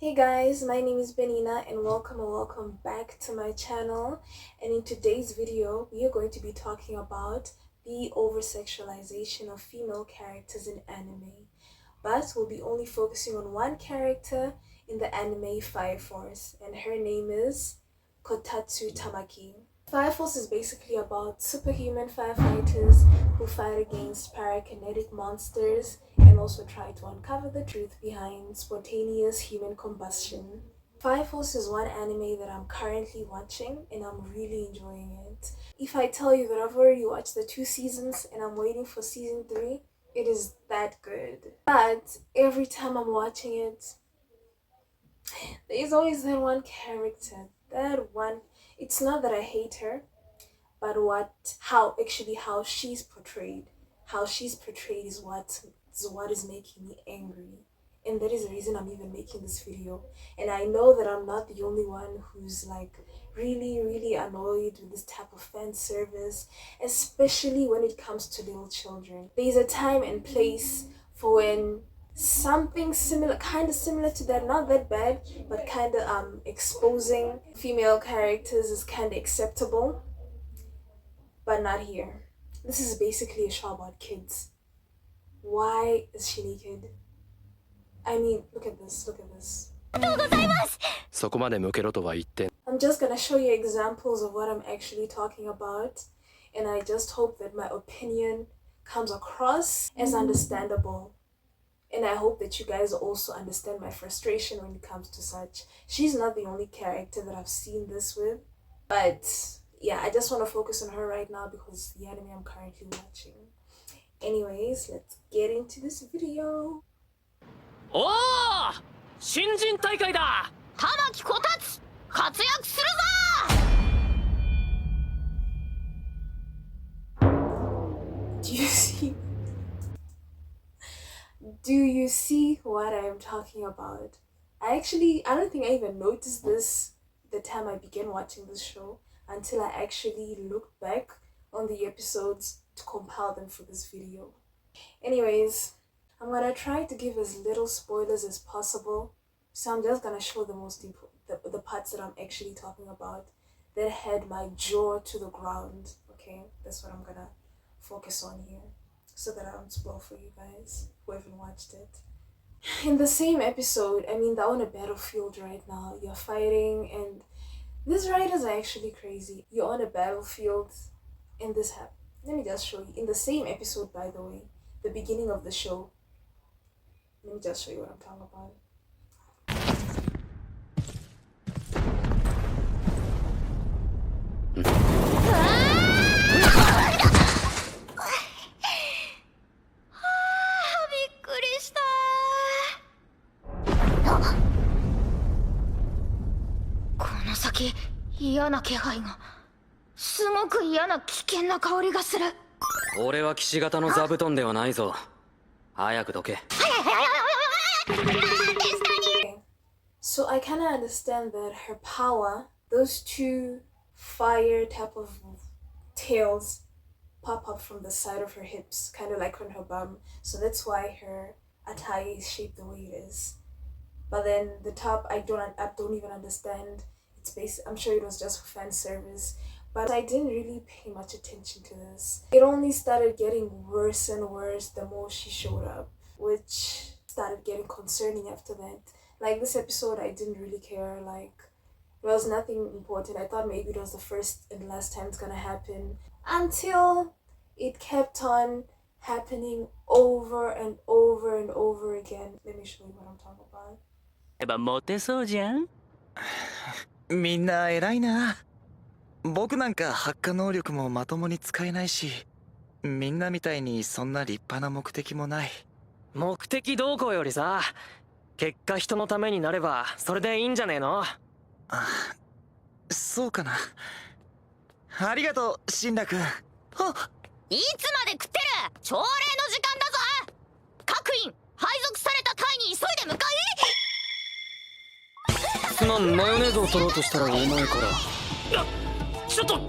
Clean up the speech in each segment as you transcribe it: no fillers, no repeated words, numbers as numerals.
Hey guys, my name is Benina and welcome back to my channel. And in today's video, we are going to be talking about the oversexualization of female characters in anime. But we'll be only focusing on one character in the anime Fire Force, and her name is Kotatsu Tamaki. Fire Force is basically about superhuman firefighters who fight against parakinetic monsters and also try to uncover the truth behind spontaneous human combustion. Fire Force is one anime that I'm currently watching and I'm really enjoying it. If I tell you that I've already watched the 2 seasons and I'm waiting for season 3, it is that good. But every time I'm watching it, there's always that one character, it's not that I hate her, but how she's portrayed. How she's portrayed is what is making me angry. And that is the reason I'm even making this video. And I know that I'm not the only one who's like really annoyed with this type of fan service, especially when it comes to little children. There's a time and place for when something kind of similar to that, not that bad, but kind of exposing female characters is kind of acceptable, but not here. This is basically a show about kids. Why is she naked? I mean, look at this. I'm just gonna show you examples of what I'm actually talking about, and I just hope that my opinion comes across as understandable. And I hope that you guys also understand my frustration when it comes to such. She's not the only character that I've seen this with. But yeah, I just want to focus on her right now because the anime I'm currently watching. Anyways, let's get into this video. Oh! 新人大会だ! Tamaki Kotatsu! 活躍するぞ! Do you see what I am talking about? I don't think I even noticed this the time I began watching this show until I actually looked back on the episodes to compile them for this video. Anyways, I'm gonna try to give as little spoilers as possible, so I'm just gonna show the parts that I'm actually talking about that had my jaw to the ground. Okay, that's what I'm gonna focus on here, so that I don't spoil for you guys who haven't watched it. In the same episode, they're on a battlefield right now. You're fighting, and these writers are actually crazy. You're on a battlefield, and this happens. Let me just show you. In the same episode, by the way, the beginning of the show. Let me just show you what I'm talking about. 嫌な気配がすごく嫌な危険な香りがする。俺は騎士型の座布団ではないぞ。早くどけ。So I kind of understand that her power, those two fire type of tails pop up from the side of her hips, kind of like on her bum. So that's why her attire is shaped the way it is. But then the top, I don't even understand. I'm sure it was just for fan service, but I didn't really pay much attention to this. It only started getting worse and worse the more she showed up, which started getting concerning after that. Like this episode, I didn't really care. Like it was nothing important. I thought maybe it was the first and last time it's gonna happen, until it kept on happening over and over and over again. Let me show you what I'm talking about. モテそうじゃん。みんな偉いな。僕なんか発火能力もまともに使えないし、みんなみたいにそんな立派な目的もない。目的どうこうよりさ、結果人のためになればそれでいいんじゃねえの？あ、そうかな。ありがとう、シンラ君。あ、いつまで食ってる？朝礼の時間だぞ。各員配属された隊に急いで向かい。すまん、マヨネーズを取ろうとしたらお前から。ちょっと。やろ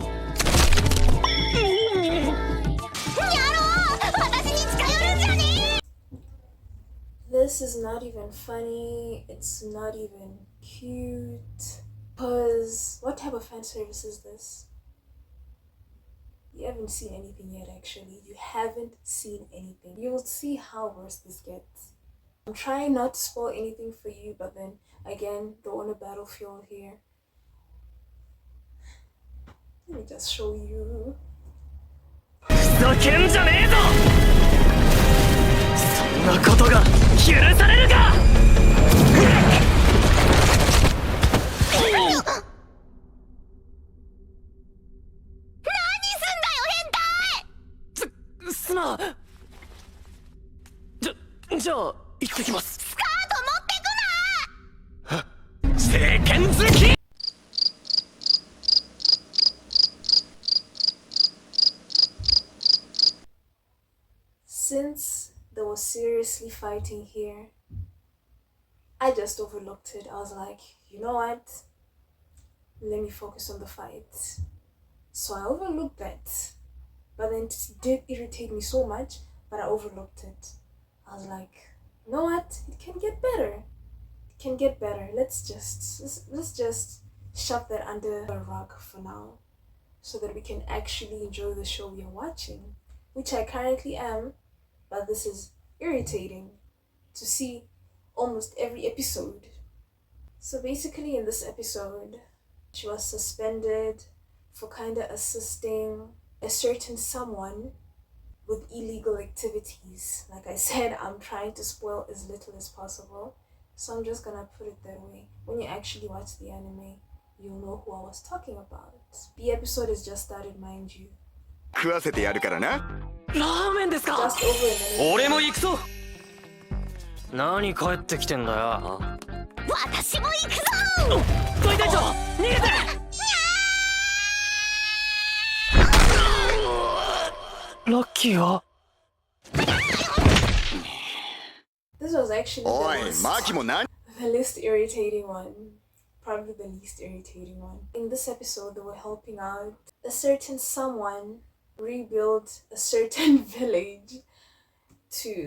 う、私に近寄るんじゃねえ。This is not even funny, it's not even cute. Because what type of fan service is this? You haven't seen anything yet, actually. You haven't seen anything. You'll see how worse this gets. I'm trying not to spoil anything for you, but then again, they're on a battlefield here. Let me just show you. ふざけんじゃねえぞそんなことが許されるかすなじゃあ行ってきますスカート持ってくな政権好き Since they were seriously fighting here, I just overlooked it. I was like, you know what? Let me focus on the fight. So I overlooked that. But then it did irritate me so much, but I overlooked it. I was like, you know what? It can get better. It can get better. Let's just shove that under a rug for now, so that we can actually enjoy the show we are watching, which I currently am. But this is irritating to see almost every episode. So basically, in this episode, she was suspended for kind of assisting a certain someone with illegal activities. Like I said, I'm trying to spoil as little as possible, so I'm just gonna put it that way. When you actually watch the anime, you'll know who I was talking about. The episode has just started, mind you. 食わせてやるからなラーメンですか Just over a minute. 俺も行くぞ何帰ってきてんだよ私も行くぞ大隊長逃げて ラッキーよ This was actually おい、マキも何 the least irritating one. Probably the least irritating one. In this episode, they were helping out a certain someone rebuild a certain village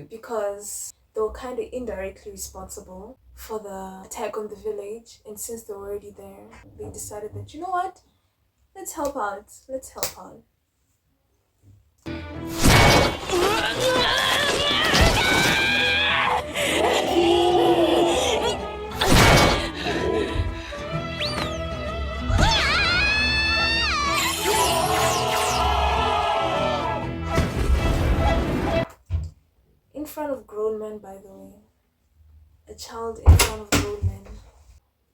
because they were kind of indirectly responsible for the attack on the village, and since they were already there, they decided that, you know what, let's help out. In front of grown men, by the way. A child in front of grown men.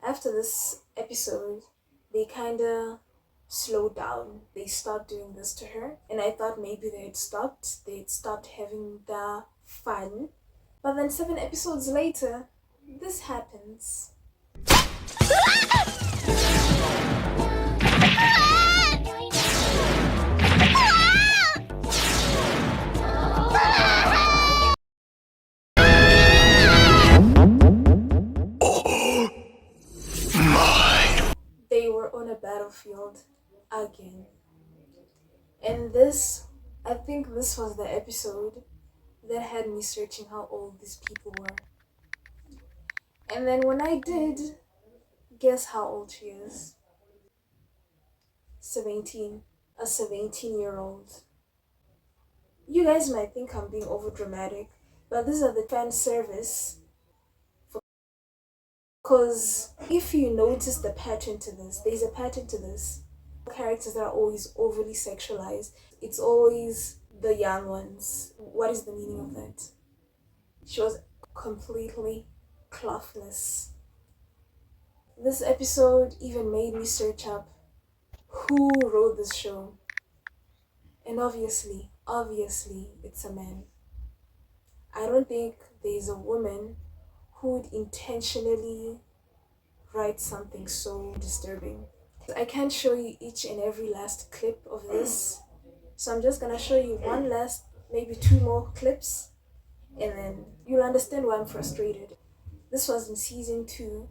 After this episode, they kinda slowed down. They stopped doing this to her. And I thought maybe they'd stopped having the fun. But then 7 episodes later, this happens. They were on a battlefield again. And I think this was the episode that had me searching how old these people were. And then when I did, guess how old she is? 17. A 17-year-old. You guys might think I'm being over dramatic, but these are the fan service. Because if you notice the pattern to this, there's a pattern to this. Characters that are always overly sexualized. It's always the young ones. What is the meaning of that? She was completely clothless. This episode even made me search up who wrote this show. And obviously, it's a man. I don't think there's a woman who would intentionally write something so disturbing. I can't show you each and every last clip of this, so I'm just gonna show you one last, maybe 2 more clips, and then you'll understand why I'm frustrated. This was in season 2,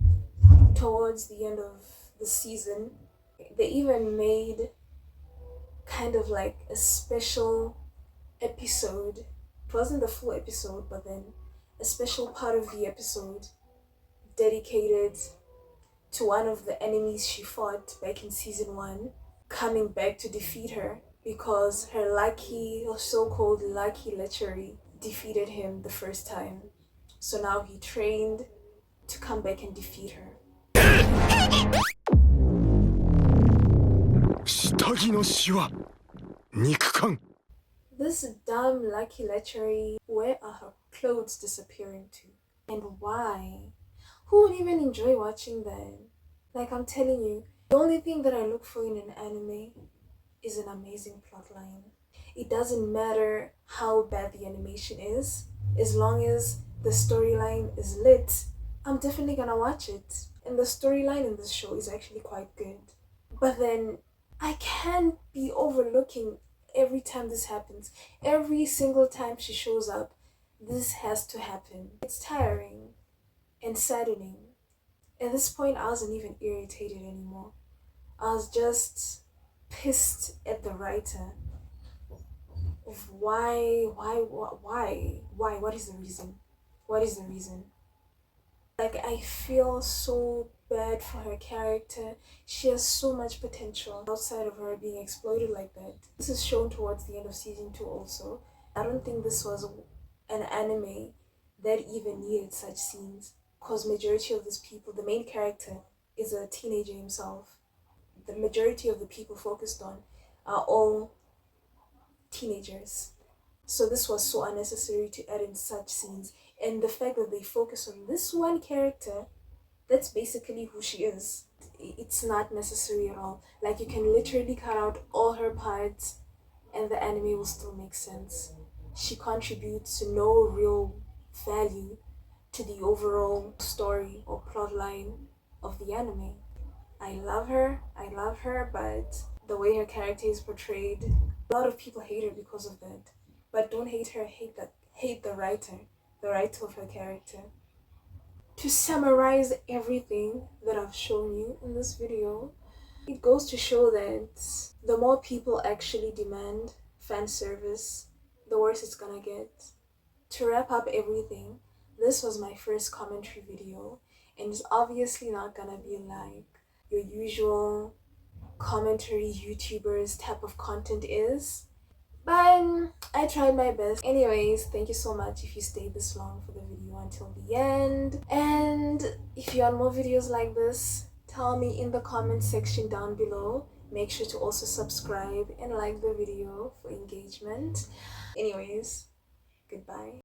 towards the end of the season. They even made kind of like a special episode. It wasn't the full episode, but then a special part of the episode dedicated to one of the enemies she fought back in season 1 coming back to defeat her because her lucky or so-called lucky lechery defeated him the first time. So now he trained to come back and defeat her. 下着のシワ肉感 This dumb lucky lechery, where are her clothes disappearing to? And why? Who would even enjoy watching that? Like, I'm telling you, the only thing that I look for in an anime is an amazing plotline. It doesn't matter how bad the animation is, as long as the storyline is lit, I'm definitely gonna watch it. And the storyline in this show is actually quite good. But then I can't be overlooking every time this happens. Every single time she shows up, this has to happen. It's tiring and saddening. At this point, I wasn't even irritated anymore. I was just pissed at the writer of why, what is the reason? What is the reason? Like, I feel so bad for her character. She has so much potential outside of her being exploited like that. This is shown towards the end of season 2 also. I don't think this was an anime that even needed such scenes, because majority of these people, the main character is a teenager himself. The majority of the people focused on are all teenagers. So this was so unnecessary to add in such scenes. And the fact that they focus on this one character, that's basically who she is. It's not necessary at all. Like, you can literally cut out all her parts and the anime will still make sense. She contributes to no real value to the overall story or plotline of the anime. I love her, but the way her character is portrayed, a lot of people hate her because of that. But don't hate her, hate the writer of her character. To summarize everything that I've shown you in this video, it goes to show that the more people actually demand fan service, the worse it's gonna get. To wrap up everything, this was my first commentary video, and it's obviously not gonna be like your usual commentary YouTubers type of content is. But I tried my best. Anyways, thank you so much if you stayed this long for the video until the end. And if you want more videos like this, tell me in the comment section down below. Make sure to also subscribe and like the video for engagement. Anyways, goodbye.